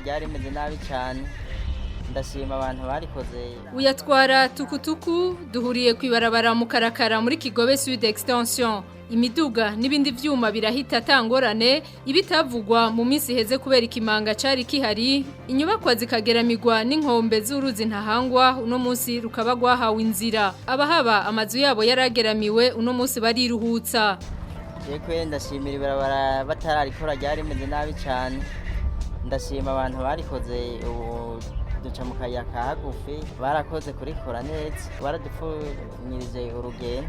ryari rimeze nabi cyane ndashima abantu barikoze. Uyatwara tukutuku duhuriye kwibarabara mu Karakara muri Kigobe Sud Extension. Imiduga n'ibindi vyuma birahita tangorane ibitavugwa mu minsi heze kubera ikimanga cari kihari, inyubakwa zikageramigwa n'inkombe z'uruzi ntahangwa, uno munsi rukaba gwahawe inzira. Abahaba amazu yabo yarageramiwe, uno munsi bariruhutsa. Yekwe ndashimira ibarabara batararikora ryari rimeze nabi cyane. Ndashima abantu barikoze duca mu kayaka hagufi, barakoze kurikora neza, baradupfunyirije urugendo.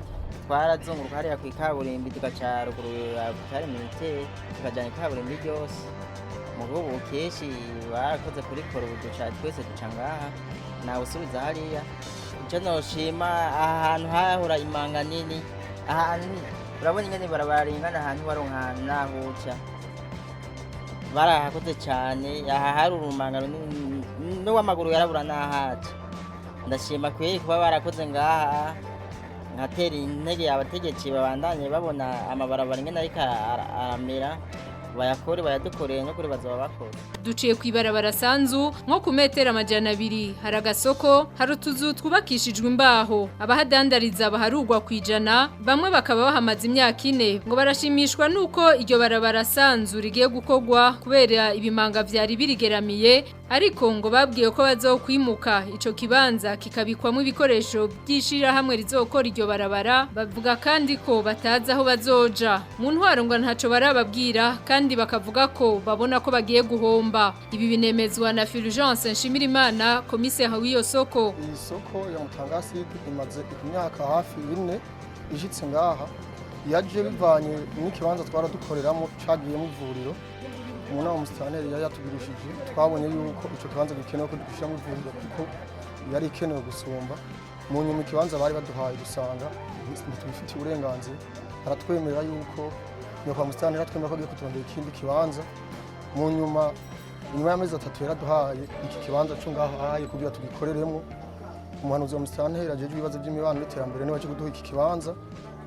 Twarazunguruka hariya ku ikaburimbi tugaca ruguru ya Butare Militaire tukajana ikaburimbi ryose. Mu rubu keshi barakoze kurikora uduca twese duca ngaha nawe usubiza hariya. Icyo noshima ahantu hahora imanga nini, ahantu urabona ingene barabara ingana ahantu baronka nahuca. Barahakoze cyane, aha hari urumanga no w'amaguru yarabura nahaca. Ndashima kweri kuba barakoze ngaha, nkatera intege abategetsi babandanye babona amabarabara ingene ariko aramera, bayakore bayadukoreye no kuri bazaba bakora. Duciye kwibarabara Sanzu nko ku metero 200 hari agasoko, hari utuzu twubakishijwe imbaho. Abahadandariza baharugwa kwijana, bamwe bakaba bahamaze imyaka 4 ngo barashimishwa nuko iryo barabara Sanzu rigiye gukogwa kubera ibimanga vyari birigeramiye, ariko ngo babwiye ko bazokwimuka ico kibanza kikabikwamo ibikoresho byishira hamwe rizokora iryo barabara. Bavuga kandi ko bataza aho bazoja. Mu ntwaro ngo ntaco barababwira kandi bakavuga ko babona ko bagiye guhomba. Ibi binemezwa na Fulgence Nshimirimana, komiseri w'iyo soko. Iyi soko ya Mutangasi imaze imyaka hafi 4 ishitse ngaha, yaje bivanye n'ikibanza twaradukoreramo cagiye mu ivuriro. Umuntu wa musitanteri yari yatugurishije, twabonye yuko ico kibanza gikenewe ko dushira mu ivuriro kuko yari ikenewe gusumba. Mu nyuma ikibanza bari baduhaye gusanga ntitubifitiye uburenganzira, aratwemerera yuko nyoko musitanteri atwemerera ko agiye kutondera ikindi kibanza. Mu nyuma y'amezi 3 yaraduhaye iki kibanza cyo ngahaye kugira tugikoreremo. Umuhanuzi wa musitanteri ajeje ibibazo by'imibano n'iterambere niwe cyo kuduha iki kibanza,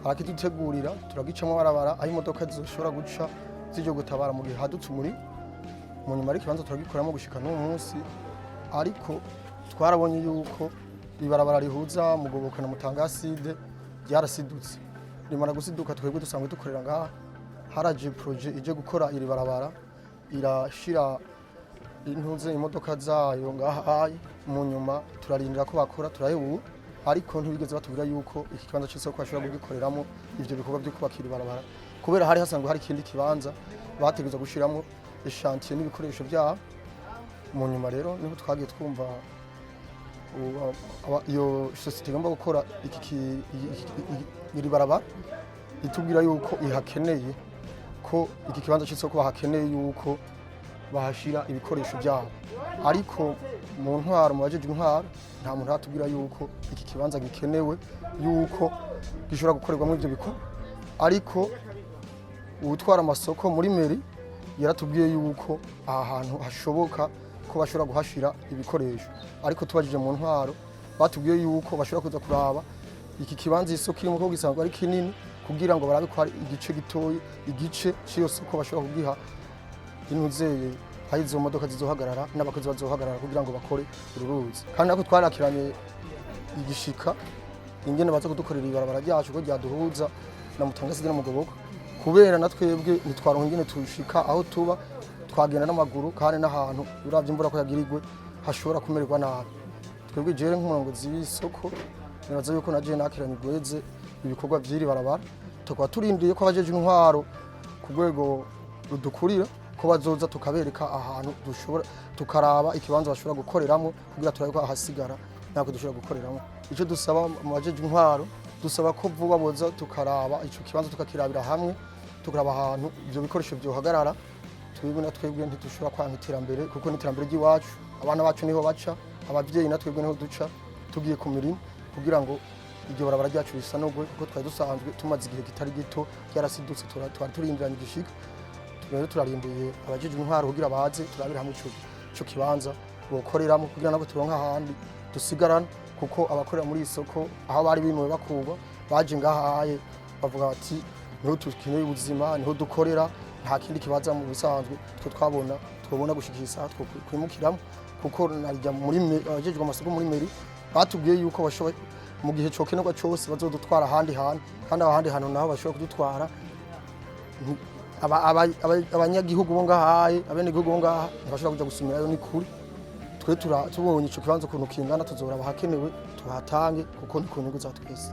arakidutegurira turagicamo barabara aho imodoka zizoshobora guca zijyo gutabara mu gihe hadutse umuri. Mu nyuma ikibanza turagikoramo gushika no munsi, ariko twarabonye yuko ibarabara rihuza Mugoboka na Mutangaside ryarasidutse. Rimara gusiduka twebwe dusangwe dukorera ngaha, haraje projet ije gukora iri barabara, irashira intuze imodoka zayo ngahaye. Mu nyuma turarindira ko bakora turayebu, ariko ntibigeze batubwira yuko iki kibanza cy'isoko bashobora kugikoreramo ivyo bikorwa byo kubakira ibarabara, kubera hari hasanzwe hari ikindi kibanza bategeza gushiramo echantier n'ibikoresho byabo. Mu nyuma rero niho twagiye twumva iyo societe igomba gukora iri barabara itubwira yuko ihakeneye ko iki kibanza cy'isoko bahakeneye yuko bahashira ibikoresho byabo, ariko mu ntwaro mu bajeje intwaro nta muntu atubwira yuko iki kibanza gikenewe yuko gishobora gukorerwamo ivyo bikorwa. Ariko ubutwara amasoko muri meri yaratubwiye yuko aha hantu hashoboka ko bashobora guhashira ibikoresho, ariko tubajije mu ntwaro batubwiye yuko bashobora kuza kuraba iki kibanza isoko kirimo ko gisanzwe ari kinini kugira ngo barabe ko ari igice gitoyi, igice cyo soko bashobora kugiha inuzeye hari izo modoka zizohagarara n'abakozi bazohagarara kugira ngo bakore ururuzi. Kandi nako twarakiranye igishika ingene baza kudukorera ibarabara ryacu ko ryaduhuza na Mutangaside na Mugoboka, kubera natwebwe nitwaronka ingene tushika aho tuba, twagenda n'amaguru kandi n'ahantu uravye imvura ko yagirirwe hashobora kumererwa nabi. Twebwe jere nk'umurongozi w'isoko nibaza yuko naje nakiranye gweze ibikorwa vy'iri barabara, tukaba turindiye ko abajeje intwaro ku rwego rudukurira ko bazoza tukabereka ahantu dushobora tukaraba ikibanza bashobora gukoreramo kugira turabe ko ahasigara nako dushobora gukoreramo. Ico dusaba mu bajeje intwaro, dusaba ko vuba boza tukaraba ico kibanza tukakirabira hamwe, tukaraba ahantu ivyo bikoresho byohagarara. Twebwe natwebwe ntitushobora kwanga iterambere kuko n'iterambere ry'iwacu, abana bacu niho baca, abavyeyi natwebwe niho duca tugiye ku mirimo kugira ngo iryo barabara ryacu risanogwe, kuko twari dusanzwe tumaze igihe kitari gito ryarasidutse, twari turindiranye igishika. Rero turarimbuye abajeje intwaro kugira baze turabira hamwe ico kibanza bokoreramo kugira nako turonka ahandi dusigarana, kuko abakorera muri isoko aho bari bimuwe bakugwa baje ngahaye bavuga bati niho tukeneye ubuzima, niho dukorera, nta kindi kibaza mu bisanzwe twe twabona twabona gushikira isaha twimukiramo kuko narya muri abajejwe amasoko muri meri batubwiye yuko bashoboye mu gihe cokenerwa cyose bazodutwara ahandi hantu kandi ahandi hantu naho bashobora kudutwara abanyagihugu bo ngahaye abenegihugu bo ngaha ntibashobora kuja gusumirayo ni kuri twe tubonye ico kibanza ukuntu kingana tuzora abahakenewe tuhatange kuko ni ku nyungu za twese.